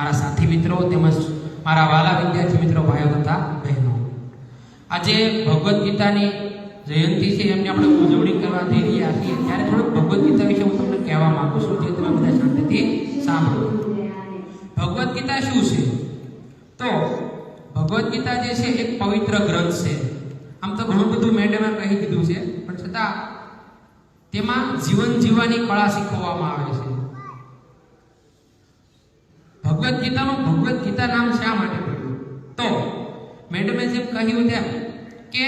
મારા સાથી મિત્રો તેમજ મારા વાલા વિદ્યાર્થી મિત્રો, ભાઈઓ તથા બહેનો, આજે ભગવદ્ ગીતાની જયંતિ છે, એમની આપણે ઉજવણી કરવા જઈ રહ્યા છીએ. ત્યારે થોડુંક ભગવદ્ ગીતા વિશે હું તમને કહેવા માંગુ છું, જે તમે બધા શાંતિથી સાંભળો. ભગવદ્ ગીતા શું છે? તો ભગવદ્ ગીતા જે છે એક પવિત્ર ગ્રંથ છે. આમ તો ઘણું બધું મેડમે કહી દીધું છે, પણ છતાં તેમાં જીવન જીવવાની કળા શીખવવામાં આવે છે. ભગવદ્ ગીતાનું ભગવદ્ ગીતા નામ શા માટે પડ્યું? તો મેડમે જેમ કહ્યું તેમ કે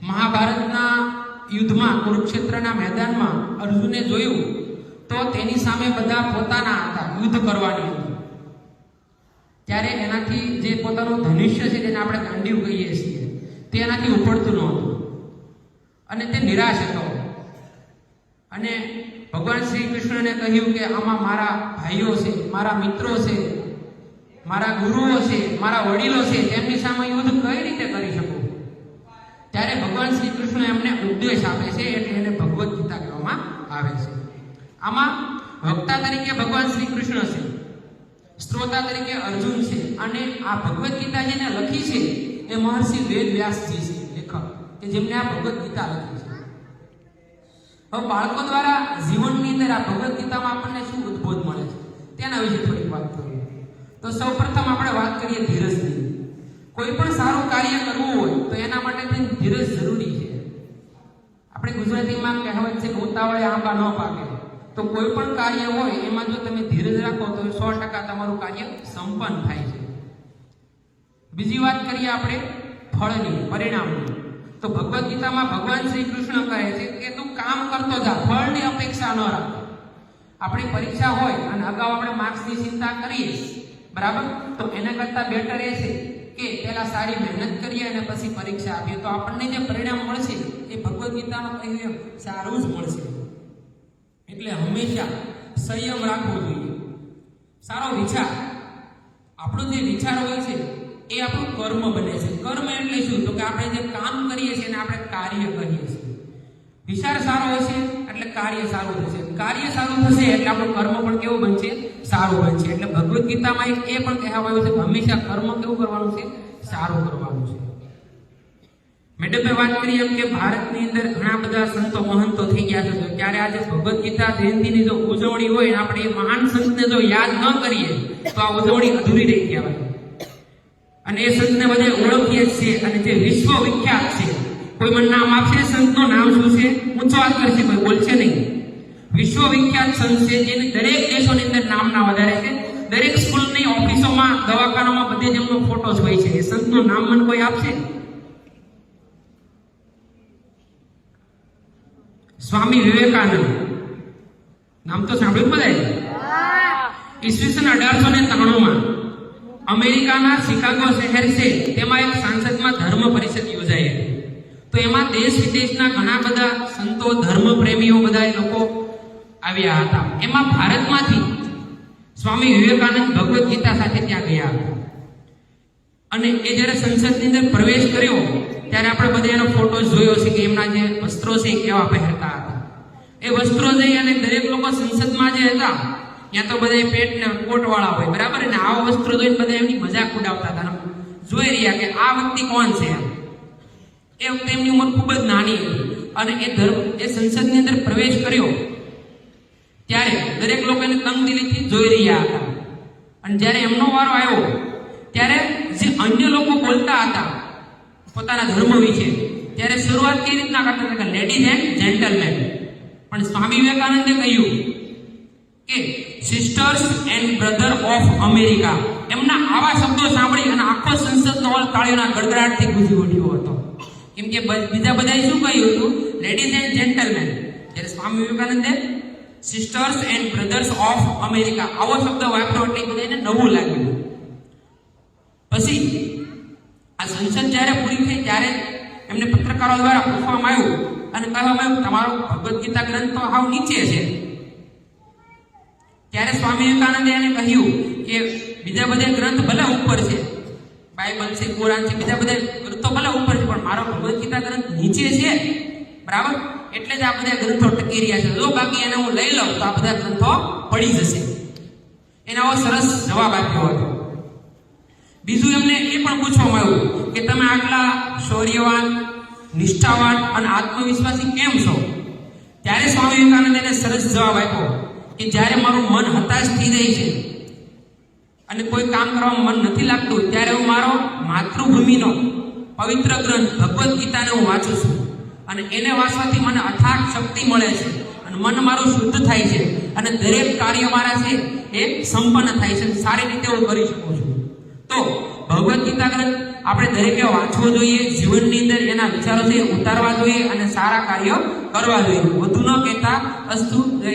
મહાભારતના યુદ્ધમાં, કુરુક્ષેત્રના મેદાનમાં અર્જુને જોયું તો તેની સામે બધા પોતાના હતા, યુદ્ધ કરવાની હતી. ત્યારે એનાથી જે પોતાનું ધનુષ્ય છે, જેને આપણે ગાંડીવ કહીએ છીએ, તે એનાથી ઉપડતું નહોતું અને તે નિરાશ હતો. અને ભગવાન શ્રી કૃષ્ણને કહ્યું કે આમાં મારા ભાઈઓ છે, મારા મિત્રો છે, મારા ગુરુઓ છે, મારા વડીલો છે, તેમની સામે યુદ્ધ કઈ રીતે કરી શકું? ત્યારે ભગવાન શ્રી કૃષ્ણ એમને ઉપદેશ આપે છે, એટલે એને ભગવદ્ ગીતા કહેવામાં આવે છે. આમાં વક્તા તરીકે ભગવાન શ્રી કૃષ્ણ છે, શ્રોતા તરીકે અર્જુન છે, અને આ ભગવદ્ ગીતા જેને લખી છે એ મહર્ષિ વેદ વ્યાસજી છે, લેખક, કે જેમને આ ભગવદ્ ગીતા લખી છે. હવે બાળકો દ્વારા જીવનની અંદર આ ભગવદ્ ગીતામાં આપણને શું ઉદ્બોધ મળે છે તેના વિશે થોડીક વાત કરીએ. તો સૌપ્રથમ આપણે વાત કરીએ ધીરજની. કોઈ પણ સારું કાર્ય કરવું હોય તો એના માટે ધીરજ જરૂરી છે. આપણે ગુજરાતીમાં કહેવત છે કે ઉતાવળે આંબા ન પાકે. તો કોઈ પણ કાર્ય હોય એમાં જો તમે ધીરજ રાખો તો 100% તમારું કાર્ય સંપન્ન થાય છે. બીજી વાત કરીએ આપણે ફળની, પરિણામની. તો ભગવદ્ ગીતામાં ભગવાન શ્રી કૃષ્ણ કહે છે કે તું કામ કરતો જા, ફળની અપેક્ષા ન રાખ. આપણી પરીક્ષા હોય અને અગાઉ આપણે માર્ક્સની ચિંતા કરીએ, બરાબર, તો એના કરતાં બેટર એ છે કે પહેલા સારી મહેનત કરીએ અને પછી પરીક્ષા આપીએ, તો આપણને જે પરિણામ મળશે એ ભગવદ્ ગીતામાં કહ્યું એમ સારું જ મળશે. એટલે હંમેશા સંયમ રાખવો જોઈએ. સારો વિચાર, આપણો જે વિચાર હોય છે એ આપણું કર્મ બને છે. કર્મ એટલે શું? તો કે આપણે જે કામ કરીએ છીએ એને આપણે કાર્ય કહીએ છીએ. વિચાર સારો હશે એટલે કાર્ય સારું થશે, કાર્ય સારું થશે એટલે આપણું કર્મ પણ કેવું બનશે? સારું બનશે. એટલે ભગવદ્ ગીતામાં એ પણ કહેવાયું છે કે હંમેશા કર્મ કેવું કરવાનું છે? સારું કરવાનું છે. મેડમે વાત કરી એમ કે ભારતની અંદર ઘણા બધા સંતો મહંતો થઈ ગયા છે, તો ત્યારે આજે ભગવદ્ ગીતા જયંતિની જો ઉજવણી હોય, આપણે એ મહાન સંતને જો યાદ ન કરીએ તો આ ઉજવણી અધૂરી રહી કહેવાય. અને એ સંતને બધા ઓળખીએ છીએ, અને જે વિશ્વ વિખ્યાત છે. કોઈ મને નામ આપશે સંતનું નામ શું છે? ઊંચો હાથ કરશે, કોઈ બોલશે નહીં. વિશ્વ વિખ્યાત સંત છે, જેની દરેક દેશોની અંદર નામના વધારે છે. દરેક સ્કૂલની ઓફિસોમાં, દવાખાનામાં બધે જેમનો ફોટો જ હોય છે. એ સંતનું નામ મને કોઈ આપશે? સ્વામી વિવેકાનંદ નામ તો સાંભળ્યું બધાએ? ઈસવીસન 1893 અમેરિકાના શિકાગો શહેર છે, તેમાં એક સાંસદમાં ધર્મ પરિષદ યોજાઈ હતી. તો એમાં દેશ વિદેશના ઘણા બધા સંતો, ધર્મ પ્રેમીઓ, બધા લોકો આવ્યા હતા. એમાં ભારતમાંથી સ્વામી વિવેકાનંદ ભગવદ્ ગીતા સાથે ત્યાં ગયા હતા. અને એ જ્યારે સંસદની અંદર પ્રવેશ કર્યો ત્યારે આપણે બધા એનો ફોટો જોયો છે કે એમના જે વસ્ત્રો છે એ કેવા પહેરતા હતા. એ વસ્ત્રો જોઈ અને દરેક લોકો સંસદમાં જે હતા ત્યાં તો બધા પેટ ને કોટ વાળા હોય, બરાબર, અને આવા વસ્ત્રો જોઈને બધા એમની મજાક ઉડાવતા હતા, જોઈ રહ્યા કે આ વ્યક્તિ કોણ છે. એ વખતે એમની ઉંમર ખૂબ જ નાની હતી અને એ સંસદની અંદર પ્રવેશ કર્યો ત્યારે દરેક લોકો એને તંગદિલીથી જોઈ રહ્યા હતા. અને જ્યારે એમનો વારો આવ્યો ત્યારે જે અન્ય લોકો બોલતા હતા પોતાના ધર્મ વિશે, ત્યારે શરૂઆત કેવી રીતના કરતા હતા કે લેડીઝ એન્ડ જેન્ટલમેન. પણ સ્વામી વિવેકાનંદે કહ્યું કે sisters and brother of America. એમના આવા શબ્દો સાંભળી અને આખો સંસદનો હોલ તાળીઓના ગડગડાટથી ગુંજી ઉઠ્યો હતો. કેમ કે બીજા બધાએ શું કહ્યું હતું? Ladies and gentlemen. જ્યારે સ્વામી વિવેકાનંદે sisters and brothers of America આવો શબ્દ વાપર્યો એટલે બધાને નવું લાગ્યું. પછી આ સંસદ જ્યારે પૂરી થઈ ત્યારે એમને પત્રકારો દ્વારા પૂછવામાં આવ્યું અને કહેવામાં આવ્યું તમારો ભગવદ્ ગીતા ગ્રંથ તો હાવ નીચે છે. ત્યારે સ્વામી વિવેકાનંદે એને કહ્યું કે બીજા બધા ગ્રંથ ભલે ઉપર છે, બાઇબલ છે, કુરાન છે, બીજા બધા ગ્રંથો ભલે ઉપર છે, પણ મારો ભગવદ્ ગીતા ગ્રંથ નીચે છે, બરાબર, એટલે જ આ બધા ગ્રંથો ટકી રહ્યા છે. જો બાકી એને હું લઈ લઉં તો આ બધા ગ્રંથો પડી જશે. એને આવો સરસ જવાબ આપ્યો હતો. બીજું એમને એ પણ પૂછવામાં આવ્યું કે તમે આટલા શૌર્યવાન, નિષ્ઠાવાન અને આત્મવિશ્વાસી કેમ છો? ત્યારે સ્વામી વિવેકાનંદ એને સરસ જવાબ આપ્યો કે જ્યારે મારું મન હતાશ થઈ જાય છે અને કોઈ કામ કરવામાં મન નથી લાગતું, ત્યારે હું મારો માતૃભૂમિનો પવિત્ર ગ્રંથ ભગવદ્ ગીતાને હું વાંચું છું અને એને વાંચવાથી મને અથાગ શક્તિ મળે છે અને મન મારું શુદ્ધ થાય છે અને દરેક કાર્ય મારા છે એ સંપન્ન થાય છે, સારી રીતે હું કરી શકું છું. તો ભગવદ્ ગીતા ગ્રંથ આપણે દરેકે વાંચવો જોઈએ, જીવનની અંદર એના વિચારો છે ઉતારવા જોઈએ અને સારા કાર્યો કરવા જોઈએ. વધુ ન કહેતા અસ્તુ જય.